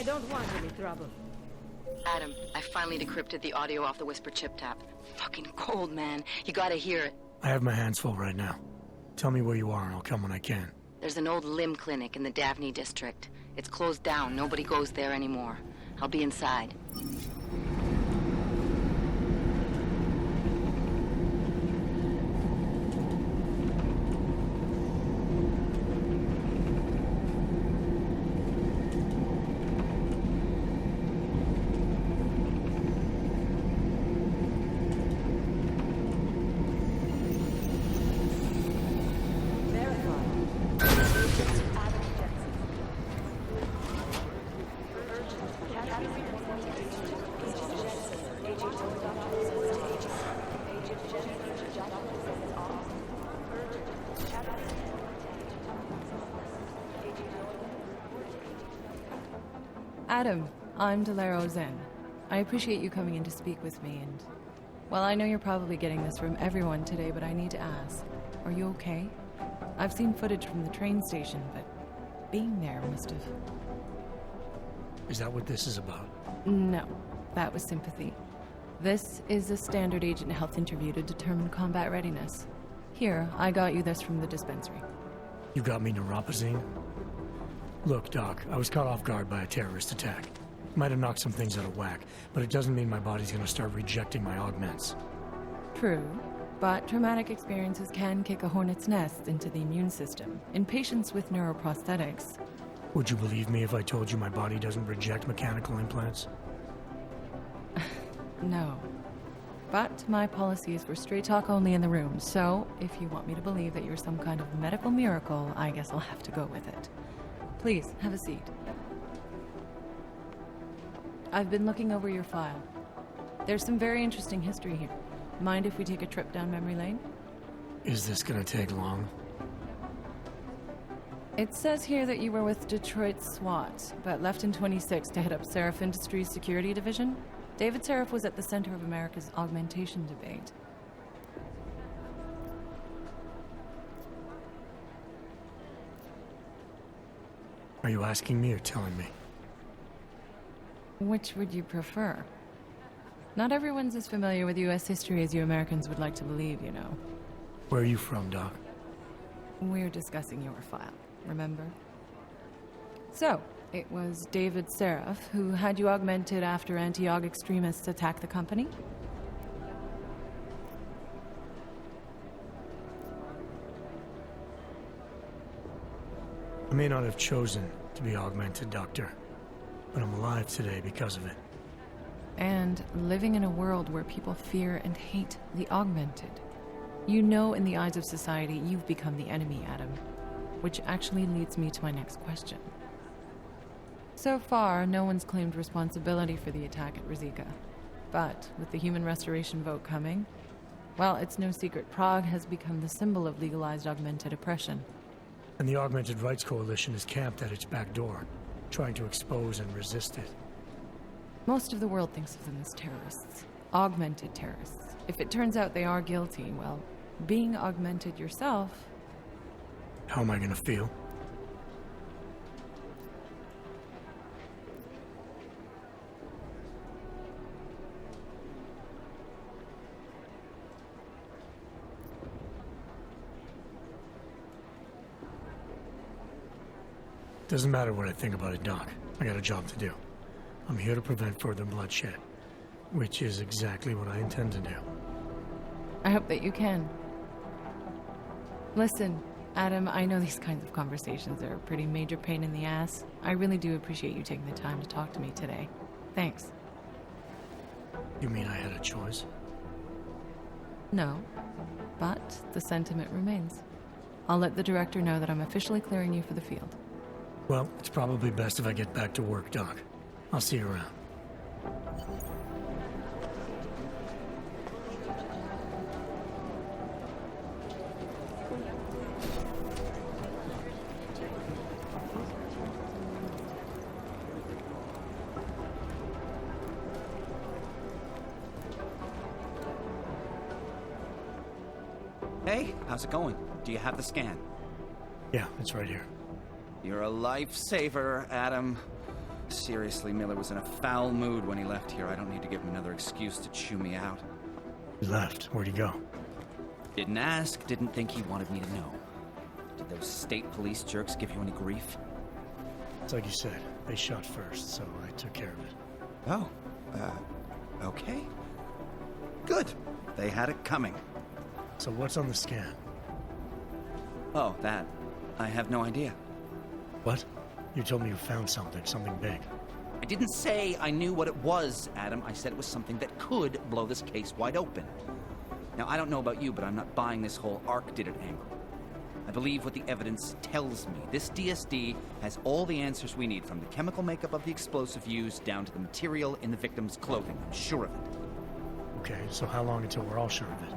don't want any trouble. Adam, I finally decrypted the audio off the Whisper chip tap. Fucking cold, man. You gotta hear it. I have my hands full right now. Tell me where you are and I'll come when I can. There's an old limb clinic in the Daphne district. It's closed down. Nobody goes there anymore. I'll be inside. Adam, I'm Delaro Zen. I appreciate you coming in to speak with me, and... well, I know you're probably getting this from everyone today, but I need to ask. Are you okay? I've seen footage from the train station, but being there must have... Is that what this is about? No, that was sympathy. This is a standard agent health interview to determine combat readiness. Here, I got you this from the dispensary. You got me neuropazine? Look, Doc, I was caught off guard by a terrorist attack. Might have knocked some things out of whack, but it doesn't mean my body's gonna start rejecting my augments. True, but traumatic experiences can kick a hornet's nest into the immune system. In patients with neuroprosthetics... Would you believe me if I told you my body doesn't reject mechanical implants? No. But my policy is for straight talk only in the room, so if you want me to believe that you're some kind of medical miracle, I guess I'll have to go with it. Please, have a seat. I've been looking over your file. There's some very interesting history here. Mind if we take a trip down memory lane? Is this gonna take long? It says here that you were with Detroit SWAT, but left in 26 to head up Seraph Industries' security division. David Seraph was at the center of America's augmentation debate. Are you asking me or telling me? Which would you prefer? Not everyone's as familiar with U.S. history as you Americans would like to believe, you know. Where are you from, Doc? We're discussing your file, remember? So, it was David Seraph who had you augmented after anti-aug extremists attacked the company? I may not have chosen to be augmented, Doctor, but I'm alive today because of it. And living in a world where people fear and hate the augmented. You know, in the eyes of society, you've become the enemy, Adam. Which actually leads me to my next question. So far, no one's claimed responsibility for the attack at Ruzicka. But with the human restoration vote coming, well, it's no secret Prague has become the symbol of legalized augmented oppression. And the Augmented Rights Coalition is camped at its back door, trying to expose and resist it. Most of the world thinks of them as terrorists. Augmented terrorists. If it turns out they are guilty, well, being augmented yourself... How am I gonna feel? Doesn't matter what I think about it, Doc. I got a job to do. I'm here to prevent further bloodshed, which is exactly what I intend to do. I hope that you can. Listen, Adam, I know these kinds of conversations are a pretty major pain in the ass. I really do appreciate you taking the time to talk to me today. Thanks. You mean I had a choice? No, but the sentiment remains. I'll let the director know that I'm officially clearing you for the field. Well, it's probably best if I get back to work, Doc. I'll see you around. Hey, how's it going? Do you have the scan? Yeah, it's right here. You're a lifesaver, Adam. Seriously, Miller was in a foul mood when he left here. I don't need to give him another excuse to chew me out. He left. Where'd he go? Didn't ask, didn't think he wanted me to know. Did those state police jerks give you any grief? It's like you said. They shot first, so I took care of it. Oh, okay. Good. They had it coming. So what's on the scan? Oh, that. I have no idea. What? You told me you found something big. I didn't say I knew what it was, Adam. I said it was something that could blow this case wide open. Now, I don't know about you, but I'm not buying this whole Ark did it angle. I believe what the evidence tells me. This DSD has all the answers we need, from the chemical makeup of the explosive used down to the material in the victim's clothing. I'm sure of it. Okay, so how long until we're all sure of it?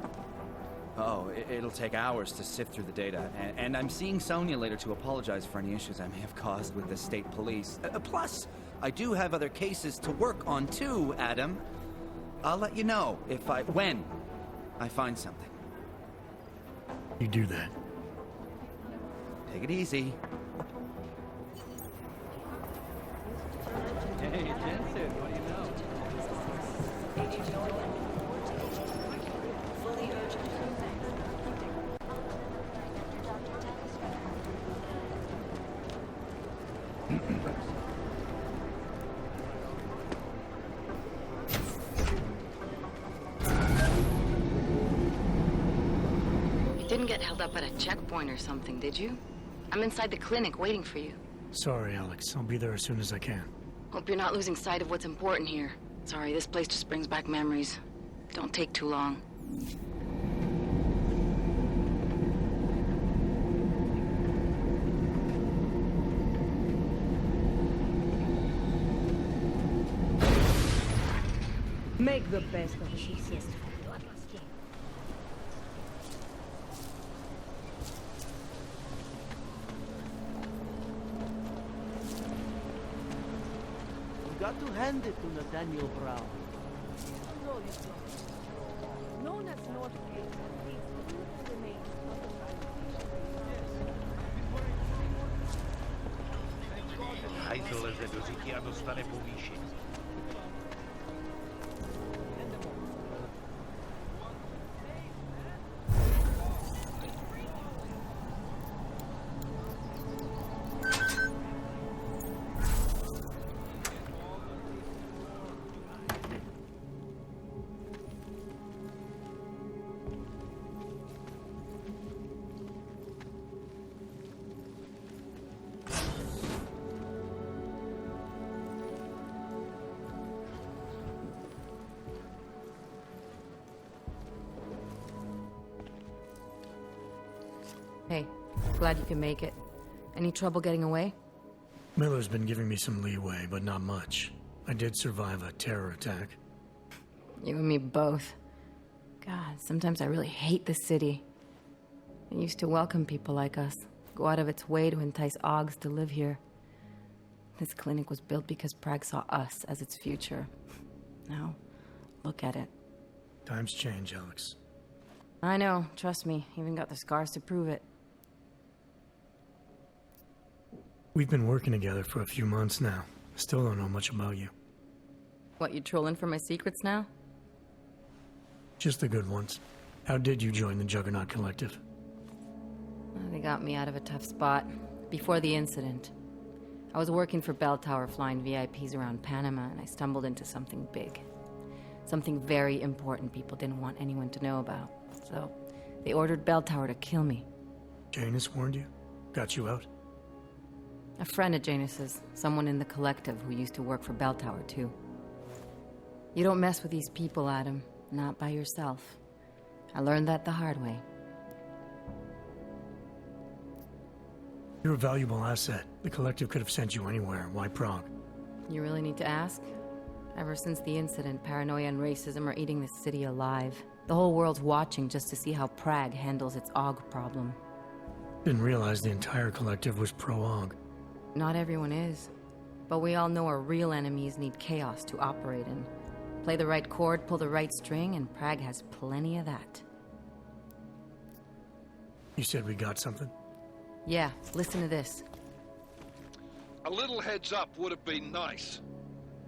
Oh, it'll take hours to sift through the data. And I'm seeing Sonia later to apologize for any issues I may have caused with the state police. Plus, I do have other cases to work on too, Adam. I'll let you know when I find something. You do that. Take it easy. Hey, Jensen, what do you know? You didn't get held up at a checkpoint or something, did you? I'm inside the clinic waiting for you. Sorry, Alex. I'll be there as soon as I can. Hope you're not losing sight of what's important here. Sorry, this place just brings back memories. Don't take too long. Make the best of the success. You got to hand it to Nathaniel Brown. Known as Northgate, these remains of the Hajzle ze do říky a dostane po výši. Hey, glad you can make it. Any trouble getting away? Miller's been giving me some leeway, but not much. I did survive a terror attack. You and me both. God, sometimes I really hate this city. It used to welcome people like us, go out of its way to entice Augs to live here. This clinic was built because Prague saw us as its future. Now, look at it. Times change, Alex. I know, trust me, even got the scars to prove it. We've been working together for a few months now. Still don't know much about you. What, you trolling for my secrets now? Just the good ones. How did you join the Juggernaut Collective? They got me out of a tough spot. Before the incident, I was working for Bell Tower flying VIPs around Panama, and I stumbled into something big. Something very important people didn't want anyone to know about. So, they ordered Bell Tower to kill me. Janus warned you? Got you out? A friend of Janus's, someone in the collective who used to work for Bell Tower, too. You don't mess with these people, Adam. Not by yourself. I learned that the hard way. You're a valuable asset. The collective could have sent you anywhere. Why Prague? You really need to ask? Ever since the incident, paranoia and racism are eating this city alive. The whole world's watching just to see how Prague handles its AUG problem. Didn't realize the entire collective was pro-AUG. Not everyone is. But we all know our real enemies need chaos to operate in. Play the right chord, pull the right string, and Prague has plenty of that. You said we got something? Yeah, listen to this. A little heads up would have been nice.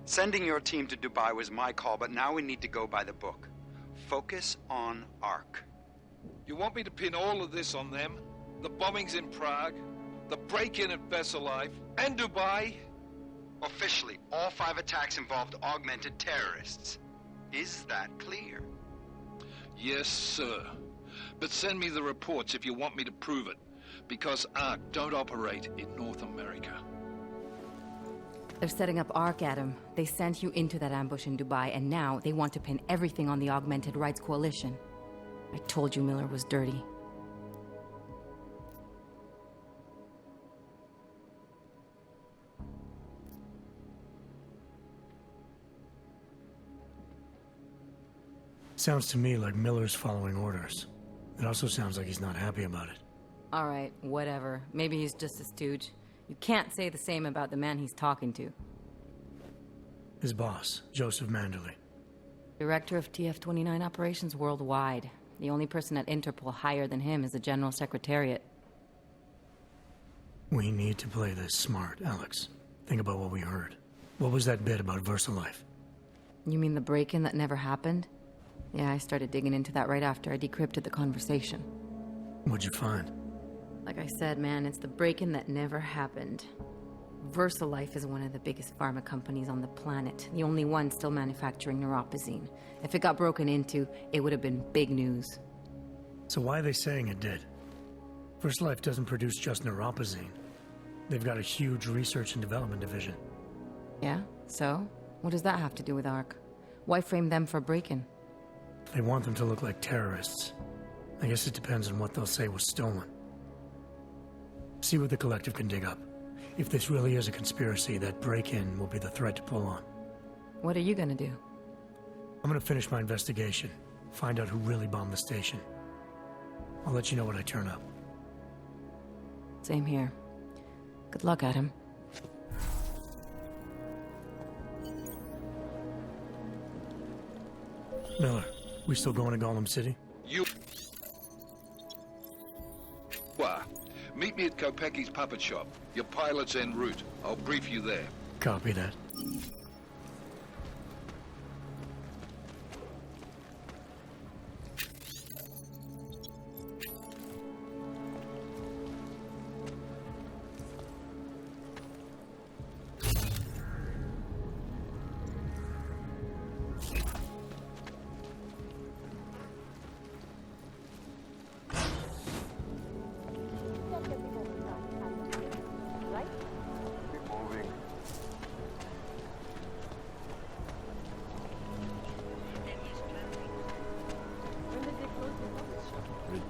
Sending your team to Dubai was my call, but now we need to go by the book. Focus on Ark. You want me to pin all of this on them? The bombings in Prague, the break-in at Veselaiv, and Dubai? Officially, all 5 attacks involved augmented terrorists. Is that clear? Yes, sir. But send me the reports if you want me to prove it, because Ark don't operate in North America. They're setting up Ark, Adam. They sent you into that ambush in Dubai, and now they want to pin everything on the Augmented Rights Coalition. I told you Miller was dirty. Sounds to me like Miller's following orders. It also sounds like he's not happy about it. All right, whatever. Maybe he's just a stooge. You can't say the same about the man he's talking to. His boss, Joseph Manderley. Director of TF-29 operations worldwide. The only person at Interpol higher than him is the General Secretariat. We need to play this smart, Alex. Think about what we heard. What was that bit about Veselaiv? You mean the break-in that never happened? Yeah, I started digging into that right after I decrypted the conversation. What'd you find? Like I said, man, it's the break-in that never happened. Veselaiv is one of the biggest pharma companies on the planet. The only one still manufacturing neuropozyne. If it got broken into, it would have been big news. So why are they saying it did? Veselaiv doesn't produce just neuropozyne. They've got a huge research and development division. Yeah? So? What does that have to do with Ark? Why frame them for break-in? They want them to look like terrorists. I guess it depends on what they'll say was stolen. See what the collective can dig up. If this really is a conspiracy, that break-in will be the thread to pull on. What are you gonna do? I'm gonna finish my investigation. Find out who really bombed the station. I'll let you know when I turn up. Same here. Good luck, Adam. Miller, we still going to Gollum City? You... Meet me at Kopecki's puppet shop. Your pilot's en route. I'll brief you there. Copy that.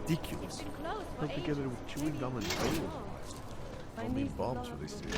Ridiculous. Put together with chewing gum and pills. Only bombs for this city.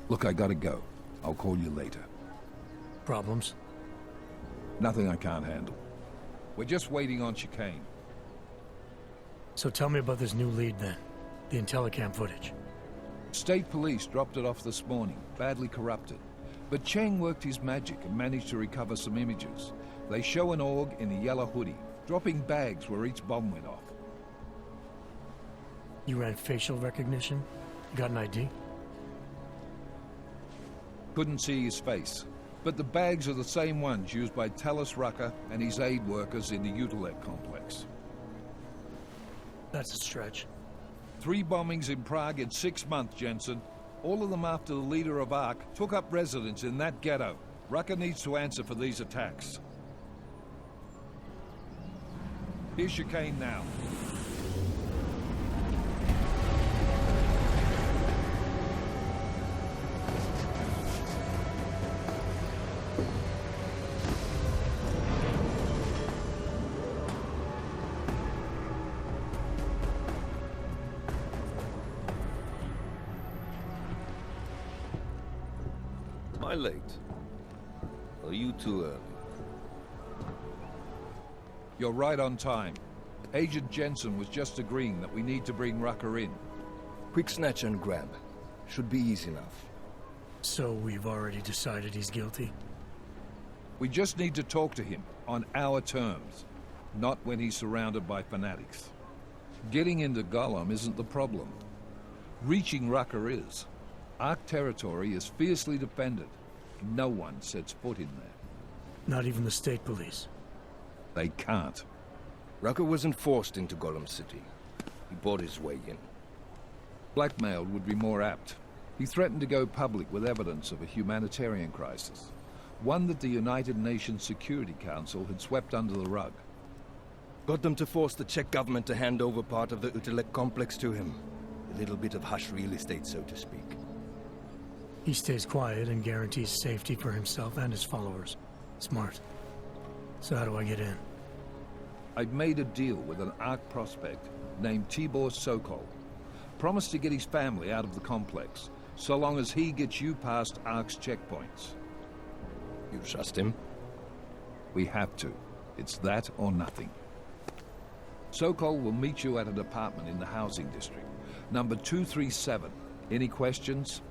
Look, I gotta go. I'll call you later. Problems? Nothing I can't handle. We're just waiting on chicane. So tell me about this new lead then. The Intellicam footage. State police dropped it off this morning, badly corrupted. But Cheng worked his magic and managed to recover some images. They show an org in a yellow hoodie, dropping bags where each bomb went off. You ran facial recognition? You got an ID? Couldn't see his face. But the bags are the same ones used by Talis Rucker and his aid workers in the Utilec complex. That's a stretch. 3 bombings in Prague in 6 months, Jensen. All of them after the leader of Ark took up residence in that ghetto. Rucker needs to answer for these attacks. Here's your cane now. Am I late? Are you too early? You're right on time. Agent Jensen was just agreeing that we need to bring Rucker in. Quick snatch and grab. Should be easy enough. So we've already decided he's guilty? We just need to talk to him on our terms, not when he's surrounded by fanatics. Getting into Gollum isn't the problem. Reaching Rucker is. Ark territory is fiercely defended. No one sets foot in there. Not even the state police? They can't. Rucker wasn't forced into Gollum City. He bought his way in. Blackmailed would be more apt. He threatened to go public with evidence of a humanitarian crisis. One that the United Nations Security Council had swept under the rug. Got them to force the Czech government to hand over part of the Utilek complex to him. A little bit of hush real estate, so to speak. He stays quiet and guarantees safety for himself and his followers. Smart. So how do I get in? I've made a deal with an Ark prospect named Tibor Sokol. Promised to get his family out of the complex, so long as he gets you past Ark's checkpoints. You trust him? We have to. It's that or nothing. Sokol will meet you at an apartment in the housing district. Number 237. Any questions?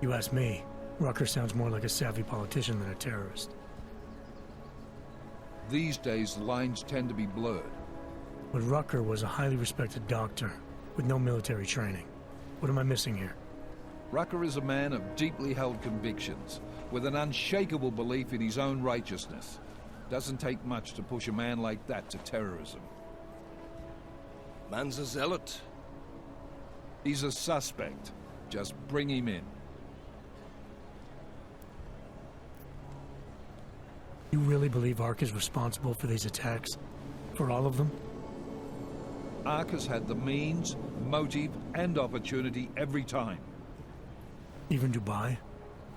You ask me. Rucker sounds more like a savvy politician than a terrorist. These days, the lines tend to be blurred. But Rucker was a highly respected doctor, with no military training. What am I missing here? Rucker is a man of deeply held convictions, with an unshakable belief in his own righteousness. Doesn't take much to push a man like that to terrorism. Man's a zealot. He's a suspect. Just bring him in. You really believe Ark is responsible for these attacks? For all of them? Ark has had the means, motive, and opportunity every time. Even Dubai?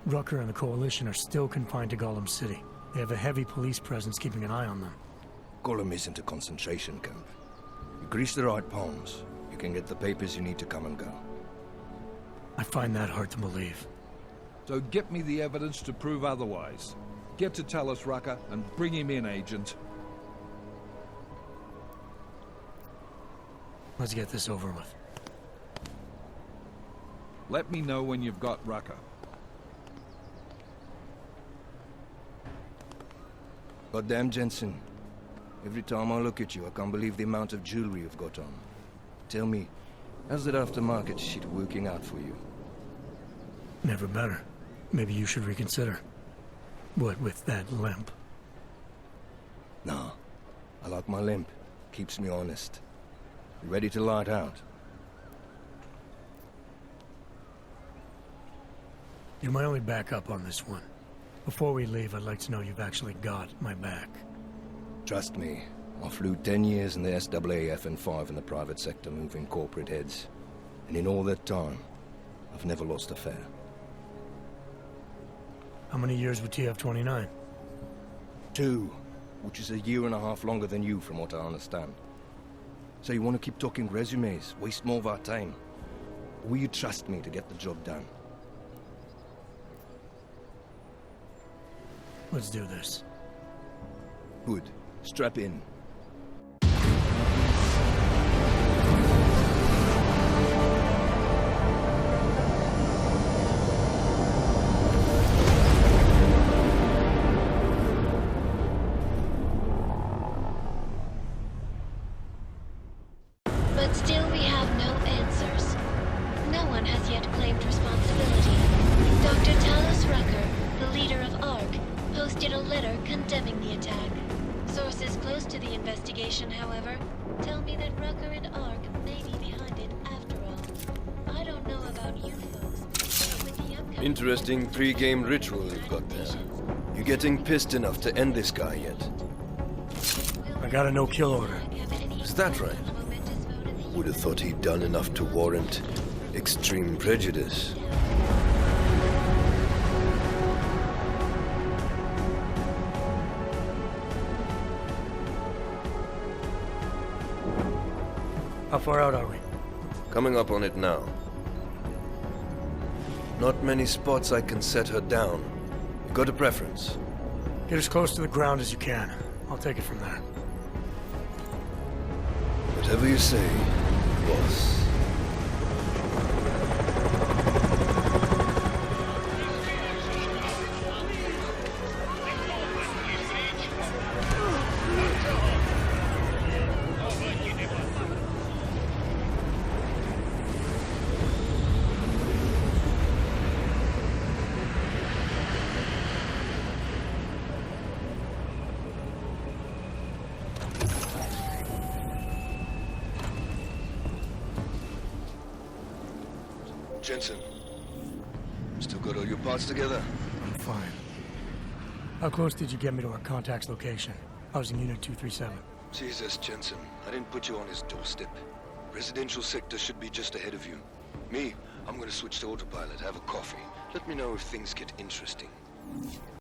Rucker and the Coalition are still confined to Gollum City. They have a heavy police presence keeping an eye on them. Gollum isn't a concentration camp. You grease the right palms, you can get the papers you need to come and go. I find that hard to believe. So get me the evidence to prove otherwise. Get to tell us, Rucker, and bring him in, Agent. Let's get this over with. Let me know when you've got Rucker. Goddamn, Jensen. Every time I look at you, I can't believe the amount of jewelry you've got on. Tell me, how's that aftermarket shit working out for you? Never better. Maybe you should reconsider. What with that limp? Nah, I like my limp. Keeps me honest. You ready to light out? You're my only backup on this one. Before we leave, I'd like to know you've actually got my back. Trust me, I flew 10 years in the SAAF and 5 in the private sector moving corporate heads. And in all that time, I've never lost a fare. How many years with TF-29? 2, which is a year and a half longer than you from what I understand. So you want to keep talking resumes, waste more of our time? Or will you trust me to get the job done? Let's do this. Good. Strap in. But still we have no answers. No one has yet claimed responsibility. Dr. Talos Rucker, the leader of ARC, posted a letter condemning the attack. Sources close to the investigation, however, tell me that Rucker and ARC may be behind it after all. I don't know about you folks, but with the upcoming... Interesting pre-game ritual you've got there. You getting pissed enough to end this guy yet? I got a no-kill order. Is that right? Would have thought he'd done enough to warrant extreme prejudice. How far out are we? Coming up on it now. Not many spots I can set her down. You got a preference? Get as close to the ground as you can. I'll take it from there. Whatever you say, boss. Jensen, still got all your parts together? I'm fine. How close did you get me to our contact's location? I was in Unit 237. Jesus, Jensen, I didn't put you on his doorstep. Residential sector should be just ahead of you. Me, I'm gonna switch to autopilot, have a coffee. Let me know if things get interesting.